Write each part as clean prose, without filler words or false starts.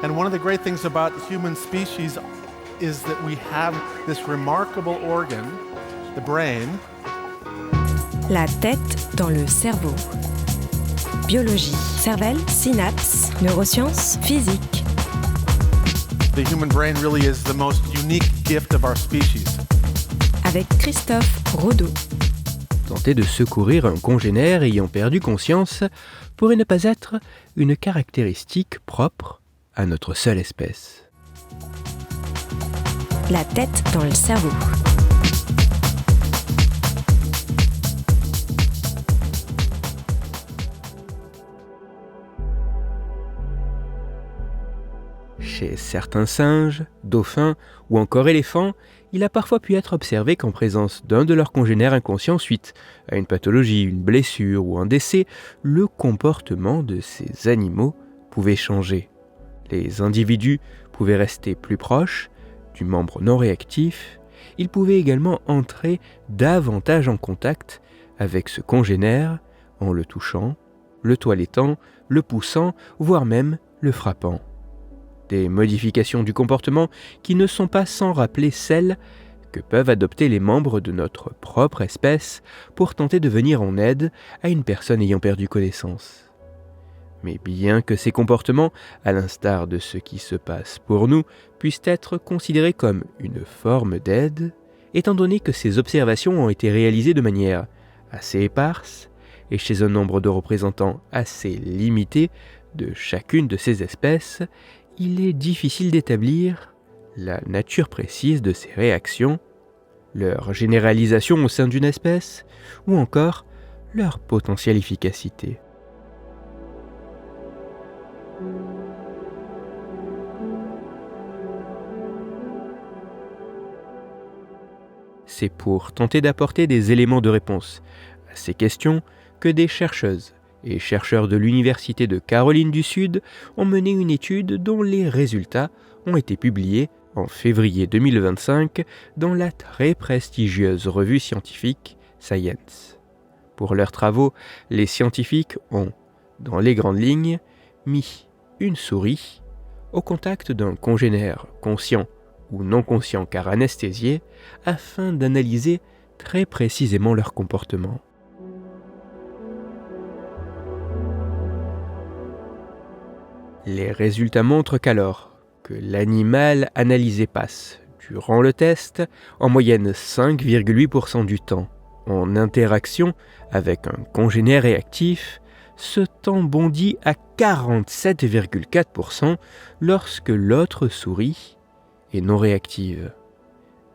And one of the great things about human species is that we have this remarkable organ, the brain. La tête dans le cerveau. Biologie, cervelle, synapses, neurosciences, physique. The human brain really is the most unique gift of our species. Avec Christophe Rodeau. Tenter de secourir un congénère ayant perdu conscience pourrait ne pas être une caractéristique propre à notre seule espèce. La tête dans le cerveau. Chez certains singes, dauphins ou encore éléphants, il a parfois pu être observé qu'en présence d'un de leurs congénères inconscients suite à une pathologie, une blessure ou un décès, le comportement de ces animaux pouvait changer. Les individus pouvaient rester plus proches du membre non réactif, ils pouvaient également entrer davantage en contact avec ce congénère en le touchant, le toilettant, le poussant, voire même le frappant. Des modifications du comportement qui ne sont pas sans rappeler celles que peuvent adopter les membres de notre propre espèce pour tenter de venir en aide à une personne ayant perdu connaissance. Mais bien que ces comportements, à l'instar de ce qui se passe pour nous, puissent être considérés comme une forme d'aide, étant donné que ces observations ont été réalisées de manière assez éparse et chez un nombre de représentants assez limité de chacune de ces espèces, il est difficile d'établir la nature précise de ces réactions, leur généralisation au sein d'une espèce, ou encore leur potentielle efficacité. C'est pour tenter d'apporter des éléments de réponse à ces questions que des chercheuses et chercheurs de l'Université de Caroline du Sud ont mené une étude dont les résultats ont été publiés en février 2025 dans la très prestigieuse revue scientifique Science. Pour leurs travaux, les scientifiques ont, dans les grandes lignes, mis une souris au contact d'un congénère conscient ou non conscient car anesthésié afin d'analyser très précisément leur comportement. Les résultats montrent qu'alors que l'animal analysé passe, durant le test, en moyenne 5,8% du temps en interaction avec un congénère réactif, ce temps bondit à 47,4% lorsque l'autre souris est non réactive.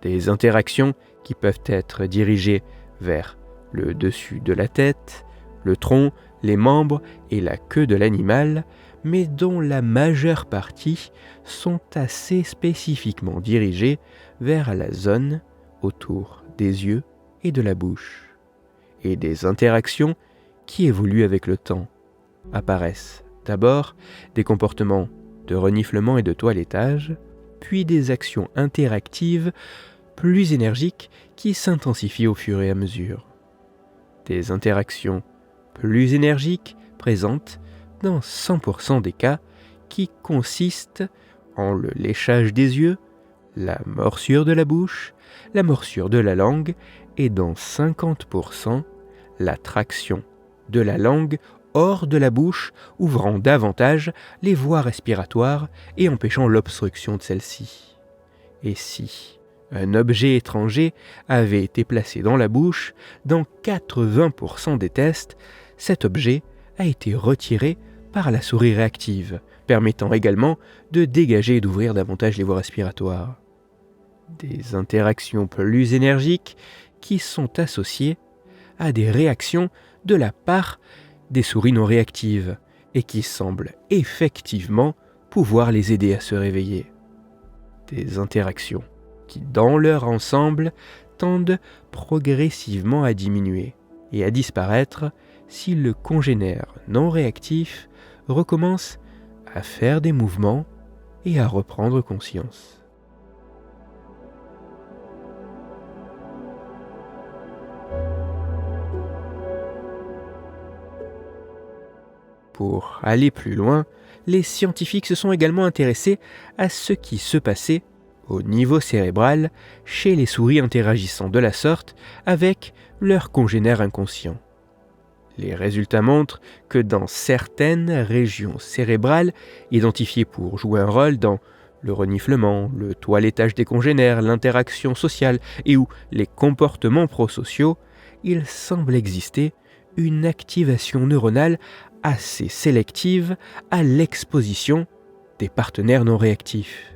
Des interactions qui peuvent être dirigées vers le dessus de la tête, le tronc, les membres et la queue de l'animal, mais dont la majeure partie sont assez spécifiquement dirigées vers la zone autour des yeux et de la bouche. Et des interactions qui évoluent avec le temps. Apparaissent d'abord des comportements de reniflement et de toilettage, puis des actions interactives plus énergiques qui s'intensifient au fur et à mesure. Des interactions plus énergiques présentes dans 100% des cas qui consistent en le léchage des yeux, la morsure de la bouche, la morsure de la langue et dans 50% la traction de la langue hors de la bouche, ouvrant davantage les voies respiratoires et empêchant l'obstruction de celle-ci. Et si un objet étranger avait été placé dans la bouche, dans 80% des tests, cet objet a été retiré par la souris réactive, permettant également de dégager et d'ouvrir davantage les voies respiratoires. Des interactions plus énergiques qui sont associées à des réactions de la part des souris non réactives et qui semblent effectivement pouvoir les aider à se réveiller. Des interactions qui, dans leur ensemble, tendent progressivement à diminuer et à disparaître si le congénère non réactif recommence à faire des mouvements et à reprendre conscience. Pour aller plus loin, les scientifiques se sont également intéressés à ce qui se passait au niveau cérébral chez les souris interagissant de la sorte avec leurs congénères inconscients. Les résultats montrent que dans certaines régions cérébrales, identifiées pour jouer un rôle dans le reniflement, le toilettage des congénères, l'interaction sociale et ou les comportements prosociaux, il semble exister une activation neuronale assez sélective à l'exposition des partenaires non réactifs.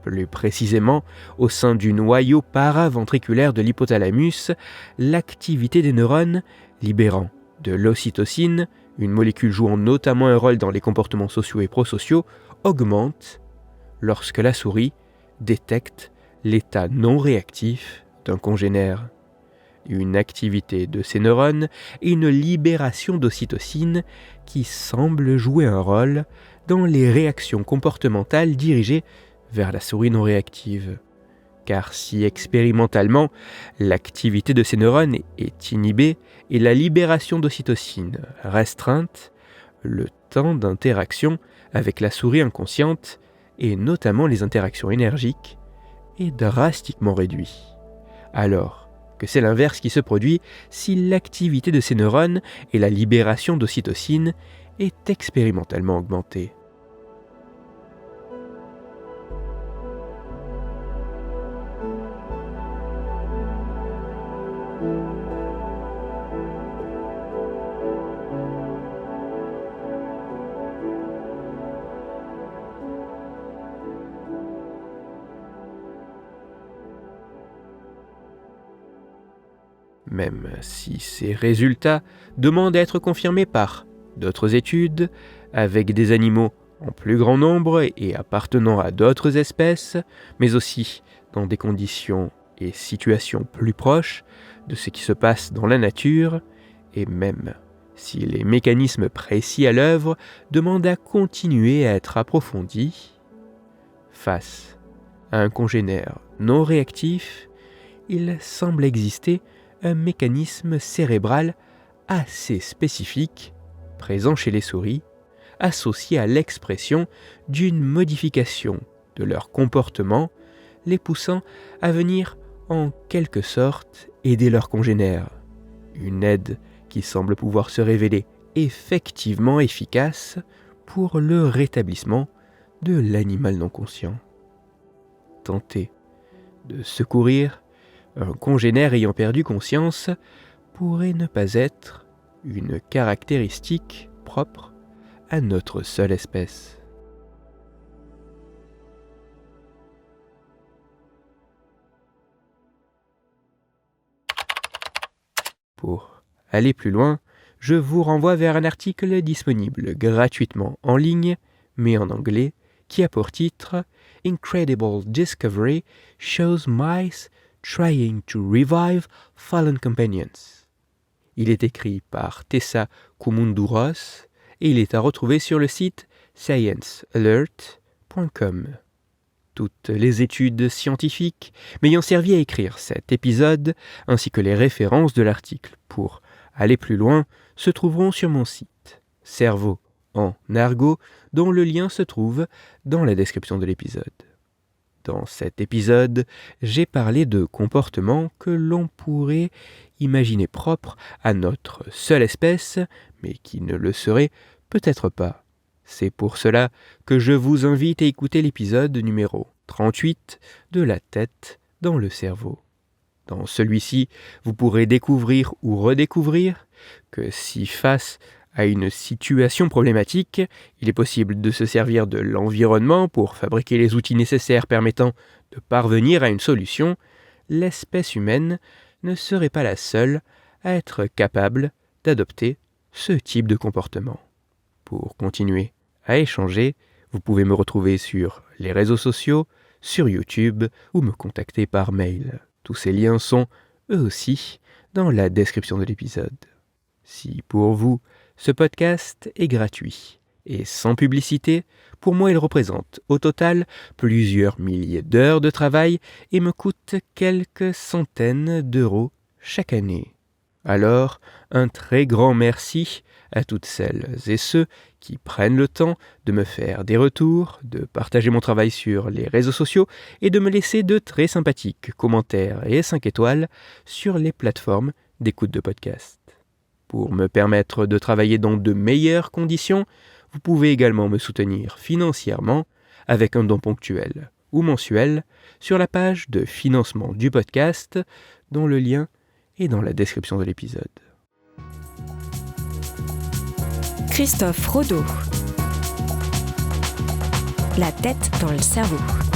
Plus précisément, au sein du noyau paraventriculaire de l'hypothalamus, l'activité des neurones libérant de l'ocytocine, une molécule jouant notamment un rôle dans les comportements sociaux et prosociaux, augmente lorsque la souris détecte l'état non réactif d'un congénère. Une activité de ces neurones et une libération d'ocytocine qui semble jouer un rôle dans les réactions comportementales dirigées vers la souris non réactive. Car si expérimentalement, l'activité de ces neurones est inhibée et la libération d'ocytocine restreinte, le temps d'interaction avec la souris inconsciente, et notamment les interactions énergiques, est drastiquement réduit. Alors que c'est l'inverse qui se produit si l'activité de ces neurones et la libération d'ocytocine est expérimentalement augmentée. Même si ces résultats demandent à être confirmés par d'autres études, avec des animaux en plus grand nombre et appartenant à d'autres espèces, mais aussi dans des conditions et situations plus proches de ce qui se passe dans la nature, et même si les mécanismes précis à l'œuvre demandent à continuer à être approfondis, face à un congénère non réactif, il semble exister un mécanisme cérébral assez spécifique, présent chez les souris, associé à l'expression d'une modification de leur comportement, les poussant à venir en quelque sorte aider leurs congénères. Une aide qui semble pouvoir se révéler effectivement efficace pour le rétablissement de l'animal non conscient. Tenter de secourir un congénère ayant perdu conscience pourrait ne pas être une caractéristique propre à notre seule espèce. Pour aller plus loin, je vous renvoie vers un article disponible gratuitement en ligne, mais en anglais, qui a pour titre « Incredible Discovery Shows Mice Trying to Revive Fallen Companions ». Il est écrit par Tessa Koumoundouros et il est à retrouver sur le site sciencealert.com. Toutes les études scientifiques m'ayant servi à écrire cet épisode, ainsi que les références de l'article pour aller plus loin, se trouveront sur mon site, Cerveau en argot, dont le lien se trouve dans la description de l'épisode. Dans cet épisode, j'ai parlé de comportements que l'on pourrait imaginer propres à notre seule espèce, mais qui ne le seraient peut-être pas. C'est pour cela que je vous invite à écouter l'épisode numéro 38 de La tête dans le cerveau. Dans celui-ci, vous pourrez découvrir ou redécouvrir que si face à une situation problématique, il est possible de se servir de l'environnement pour fabriquer les outils nécessaires permettant de parvenir à une solution, l'espèce humaine ne serait pas la seule à être capable d'adopter ce type de comportement. Pour continuer à échanger, vous pouvez me retrouver sur les réseaux sociaux, sur YouTube ou me contacter par mail. Tous ces liens sont, eux aussi, dans la description de l'épisode. Si pour vous, ce podcast est gratuit et sans publicité, pour moi il représente au total plusieurs milliers d'heures de travail et me coûte quelques centaines d'euros chaque année. Alors, un très grand merci à toutes celles et ceux qui prennent le temps de me faire des retours, de partager mon travail sur les réseaux sociaux et de me laisser de très sympathiques commentaires et 5 étoiles sur les plateformes d'écoute de podcast. Pour me permettre de travailler dans de meilleures conditions, vous pouvez également me soutenir financièrement avec un don ponctuel ou mensuel sur la page de financement du podcast, dont le lien est dans la description de l'épisode. Christophe Rodeau. La tête dans le cerveau.